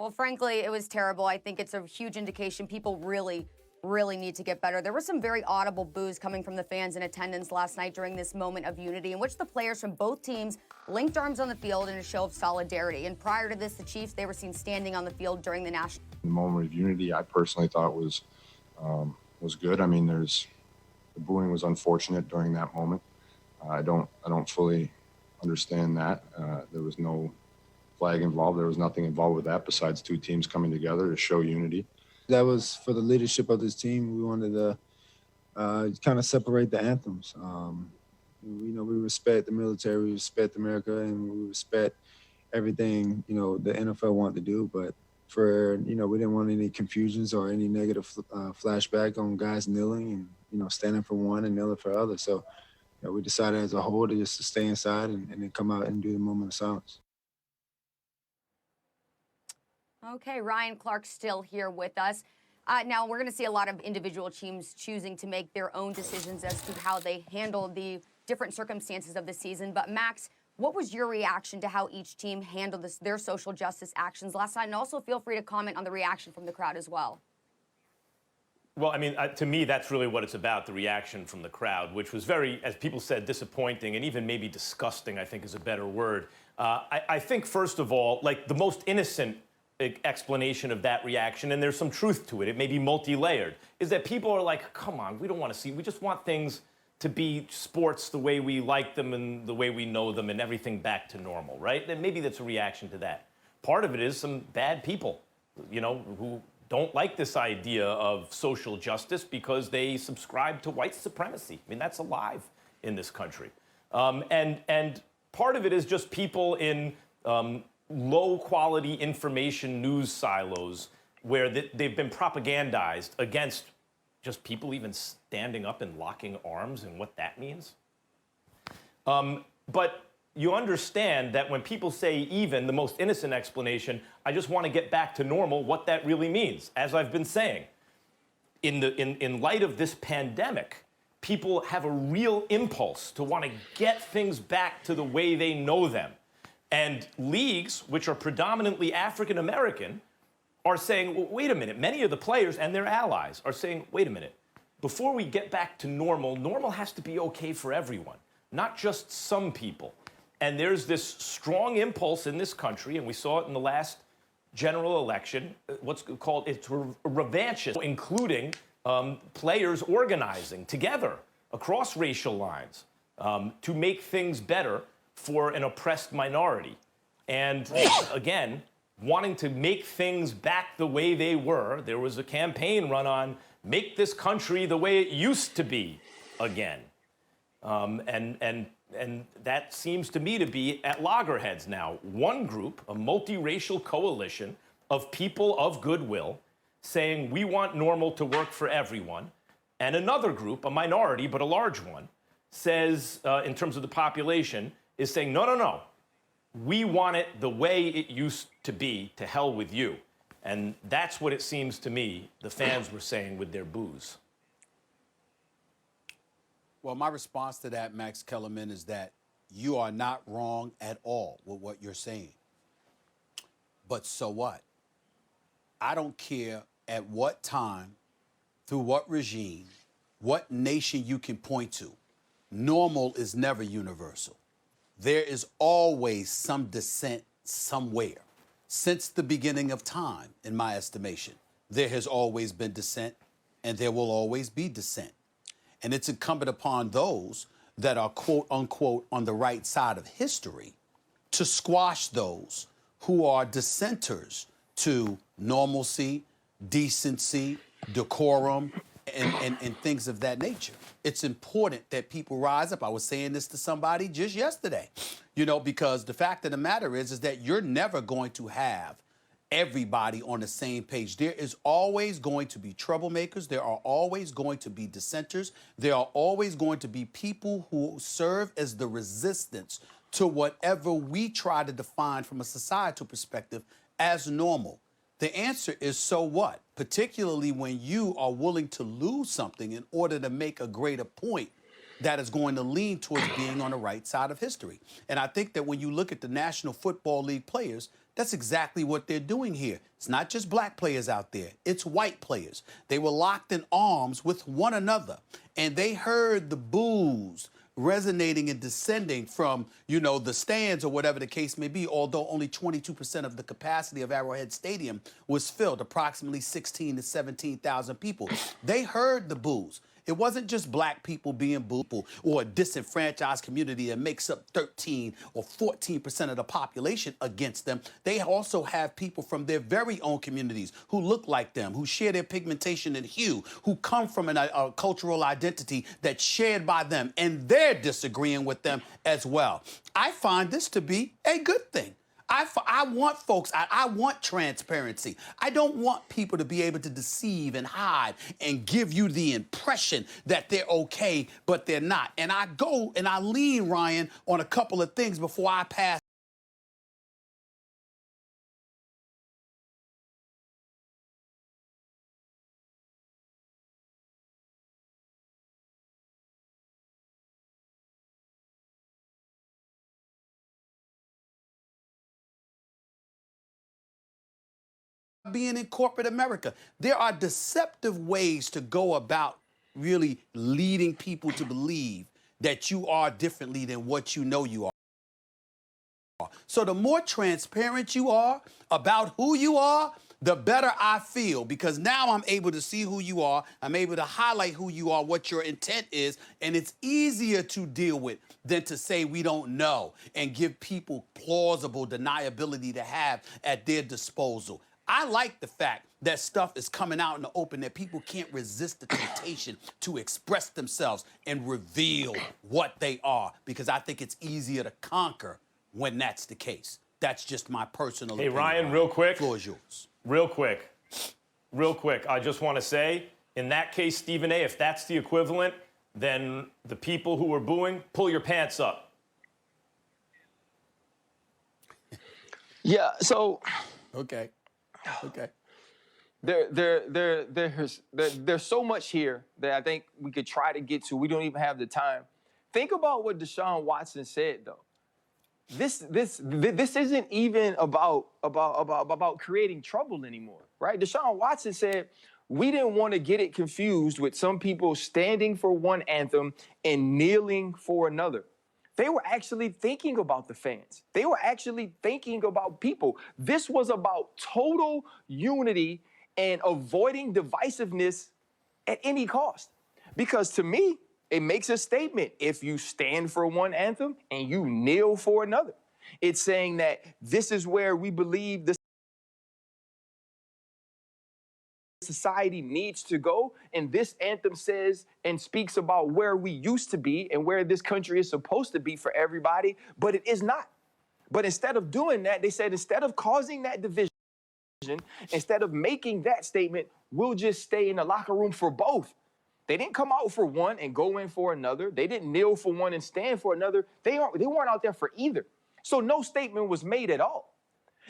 Well, frankly, it was terrible. I think it's a huge indication people really need to get better. There was some very audible boos coming from the fans in attendance last night during this moment of unity in which the players from both teams linked arms on the field in a show of solidarity. And prior to this, the Chiefs, they were seen standing on the field during the national. The moment of unity, I personally thought was good. I mean, the booing was unfortunate during that moment. I don't fully understand that. There was no flag involved. There was nothing involved with that besides two teams coming together to show unity. That was for the leadership of this team. We wanted to kind of separate the anthems. We respect the military, we respect America, and we respect everything, the NFL wanted to do. But we didn't want any confusions or any negative flashback on guys kneeling and, standing for one and kneeling for others. So we decided as a whole to just stay inside and then come out and do the moment of silence. Okay, Ryan Clark still here with us. Now, we're going to see a lot of individual teams choosing to make their own decisions as to how they handle the different circumstances of the season. But, Max, what was your reaction to how each team handled their social justice actions last night? And also feel free to comment on the reaction from the crowd as well. Well, I mean, to me, that's really what it's about, the reaction from the crowd, which was very, as people said, disappointing and even maybe disgusting, I think is a better word. I think, first of all, like the most innocent explanation of that reaction, and there's some truth to it, it may be multi-layered, is that people are like, come on, we don't want to see, we just want things to be sports the way we like them and the way we know them and everything back to normal, right? And maybe that's a reaction to that. Part of it is some bad people, who don't like this idea of social justice because they subscribe to white supremacy. I mean, that's alive in this country. And part of it is just people in low-quality information news silos where they've been propagandized against just people even standing up and locking arms and what that means. But you understand that when people say even the most innocent explanation, I just want to get back to normal, what that really means. As I've been saying, in light of this pandemic, people have a real impulse to want to get things back to the way they know them. And leagues, which are predominantly African American, are saying, well, wait a minute, many of the players and their allies are saying, wait a minute, before we get back to normal, normal has to be okay for everyone, not just some people. And there's this strong impulse in this country, and we saw it in the last general election, what's called, it's revanchism, including players organizing together across racial lines to make things better for an oppressed minority. And again, wanting to make things back the way they were. There was a campaign run on make this country the way it used to be again. And that seems to me to be at loggerheads now. One group, a multiracial coalition of people of goodwill, saying we want normal to work for everyone. And another group, a minority but a large one, says, in terms of the population, is saying, no, we want it the way it used to be, to hell with you. And that's what it seems to me the fans were saying with their boos. Well, my response to that, Max Kellerman, is that you are not wrong at all with what you're saying. But so what? I don't care at what time, through what regime, what nation you can point to. Normal is never universal. There is always some dissent somewhere. Since the beginning of time, in my estimation, there has always been dissent, and there will always be dissent. And it's incumbent upon those that are, quote unquote, on the right side of history to squash those who are dissenters to normalcy, decency, decorum, and things of that nature. It's important that people rise up. I was saying this to somebody just yesterday, because the fact of the matter is that you're never going to have everybody on the same page. There is always going to be troublemakers. There are always going to be dissenters. There are always going to be people who serve as the resistance to whatever we try to define from a societal perspective as normal. The answer is so what? Particularly when you are willing to lose something in order to make a greater point that is going to lean towards being on the right side of history. And I think that when you look at the National Football League players, That's exactly what they're doing here. It's not just black players out there. It's white players. They were locked in arms with one another, and they heard the boos resonating and descending from, the stands or whatever the case may be, although only 22% of the capacity of Arrowhead Stadium was filled, approximately 16 to 17,000 people. They heard the boos. It wasn't just black people being booed or a disenfranchised community that makes up 13 or 14% of the population against them. They also have people from their very own communities who look like them, who share their pigmentation and hue, who come from a cultural identity that's shared by them, and they're disagreeing with them as well. I find this to be a good thing. I want folks, I want transparency. I don't want people to be able to deceive and hide and give you the impression that they're okay, but they're not. And I go and I lean, Ryan, on a couple of things before I pass. Being in corporate America, there are deceptive ways to go about really leading people to believe that you are differently than what you know you are. So the more transparent you are about who you are, the better I feel, because now I'm able to see who you are. I'm able to highlight who you are, what your intent is, and it's easier to deal with than to say we don't know and give people plausible deniability to have at their disposal. I like the fact that stuff is coming out in the open, that people can't resist the temptation to express themselves and reveal what they are, because I think it's easier to conquer when that's the case. That's just my personal opinion. Hey, Ryan, real quick. The floor is yours. Real quick. I just want to say, in that case, Stephen A., if that's the equivalent, then the people who were booing, pull your pants up. Yeah, so... Okay. There's so much here that I think we could try to get to. We don't even have the time. Think about what Deshaun Watson said, though. This isn't even about creating trouble anymore, right? Deshaun Watson said we didn't want to get it confused with some people standing for one anthem and kneeling for another. They were actually thinking about the fans. They were actually thinking about people. This was about total unity and avoiding divisiveness at any cost. Because to me, it makes a statement if you stand for one anthem and you kneel for another. It's saying that this is where we believe the society needs to go, and this anthem says and speaks about where we used to be and where this country is supposed to be for everybody, but it is not. But instead of doing that, they said instead of causing that division, instead of making that statement, we'll just stay in the locker room for both. They didn't come out for one and go in for another. They didn't kneel for one and stand for another. They weren't out there for either. So no statement was made at all.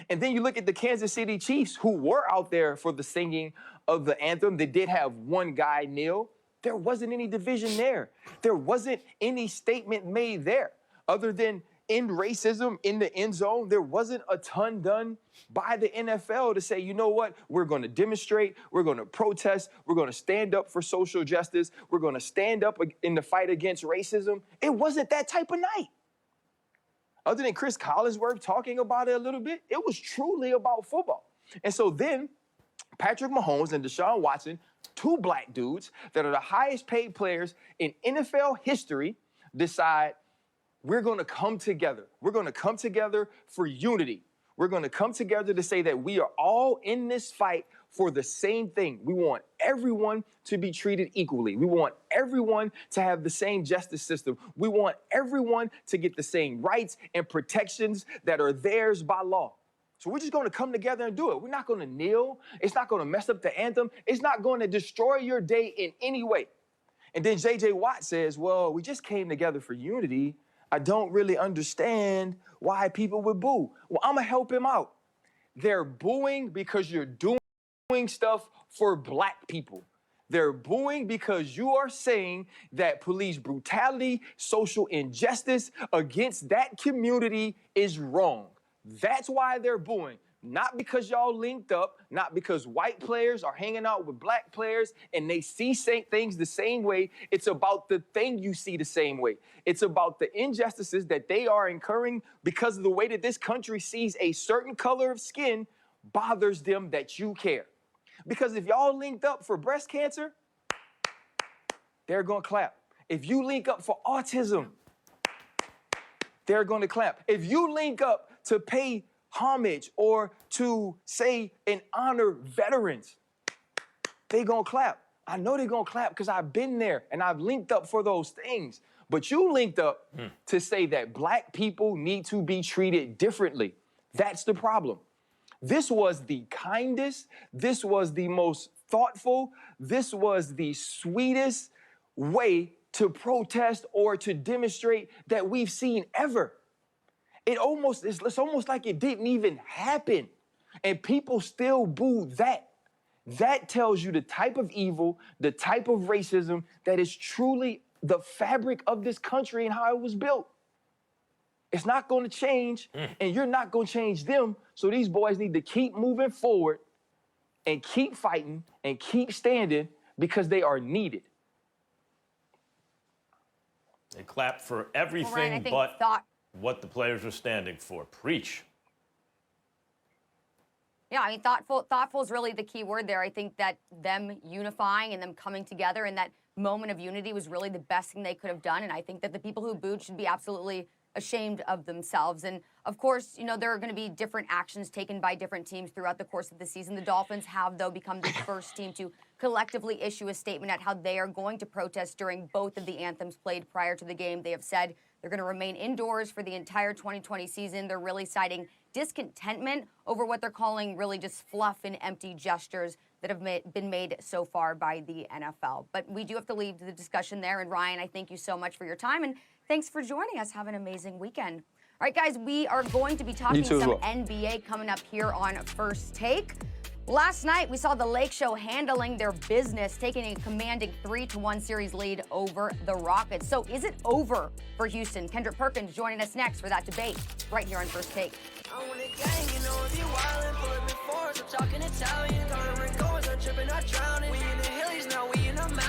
And then you look at the Kansas City Chiefs, who were out there for the singing of the anthem. They did have one guy kneel. There wasn't any division there. There wasn't any statement made there. Other than end racism in the end zone, there wasn't a ton done by the NFL to say, you know what, we're going to demonstrate, we're going to protest, we're going to stand up for social justice, we're going to stand up in the fight against racism. It wasn't that type of night. Other than Chris Collinsworth talking about it a little bit, it was truly about football. And so then Patrick Mahomes and Deshaun Watson, two black dudes that are the highest paid players in NFL history, decide we're going to come together. We're going to come together for unity. We're going to come together to say that we are all in this fight for the same thing. We want everyone to be treated equally. We want everyone to have the same justice system. We want everyone to get the same rights and protections that are theirs by law. So we're just going to come together and do it. We're not going to kneel. It's not going to mess up the anthem. It's not going to destroy your day in any way. And then J.J. Watt says, well, we just came together for unity. I don't really understand why people would boo. Well, I'm going to help him out. They're booing because you're doing stuff for black people. They're booing because you are saying that police brutality, social injustice against that community is wrong. That's why they're booing. Not because y'all linked up, not because white players are hanging out with black players and they see things the same way. It's about the thing you see the same way. It's about the injustices that they are incurring because of the way that this country sees a certain color of skin bothers them that you care. Because if y'all linked up for breast cancer, they're going to clap. If you link up for autism, they're going to clap. If you link up to pay homage or to say and honor veterans, they gonna clap. I know they're gonna clap because I've been there and I've linked up for those things. But you linked up to say that black people need to be treated differently. That's the problem. This was the kindest, this was the most thoughtful, this was the sweetest way to protest or to demonstrate that we've seen ever. It's almost like it didn't even happen. And people still boo that. That tells you the type of evil, the type of racism that is truly the fabric of this country and how it was built. It's not going to change, and you're not going to change them. So these boys need to keep moving forward and keep fighting and keep standing because they are needed. They clap for everything Ryan, I think but what the players are standing for. Preach. Yeah, I mean, thoughtful is really the key word there. I think that them unifying and them coming together in that moment of unity was really the best thing they could have done. And I think that the people who booed should be absolutely ashamed of themselves. And of course, you know, there are going to be different actions taken by different teams throughout the course of the season. The Dolphins have, though, become the first team to collectively issue a statement at how they are going to protest during both of the anthems played prior to the game. They have said they're going to remain indoors for the entire 2020 season. They're really citing discontentment over what they're calling really just fluff and empty gestures that have been made so far by the NFL. But we do have to leave the discussion there. And Ryan, I thank you so much for your time. And thanks for joining us. Have an amazing weekend. All right, guys, we are going to be talking some NBA coming up here on First Take. Last night, we saw the Lake Show handling their business, taking a commanding 3-1 series lead over the Rockets. So is it over for Houston? Kendrick Perkins joining us next for that debate right here on First Take. I want a gang, you know, if you wildin', pulling me forward, so talking Italian, coloring goals, I'm tripping, I'm drowning. We in the hillies, now we in the mountains.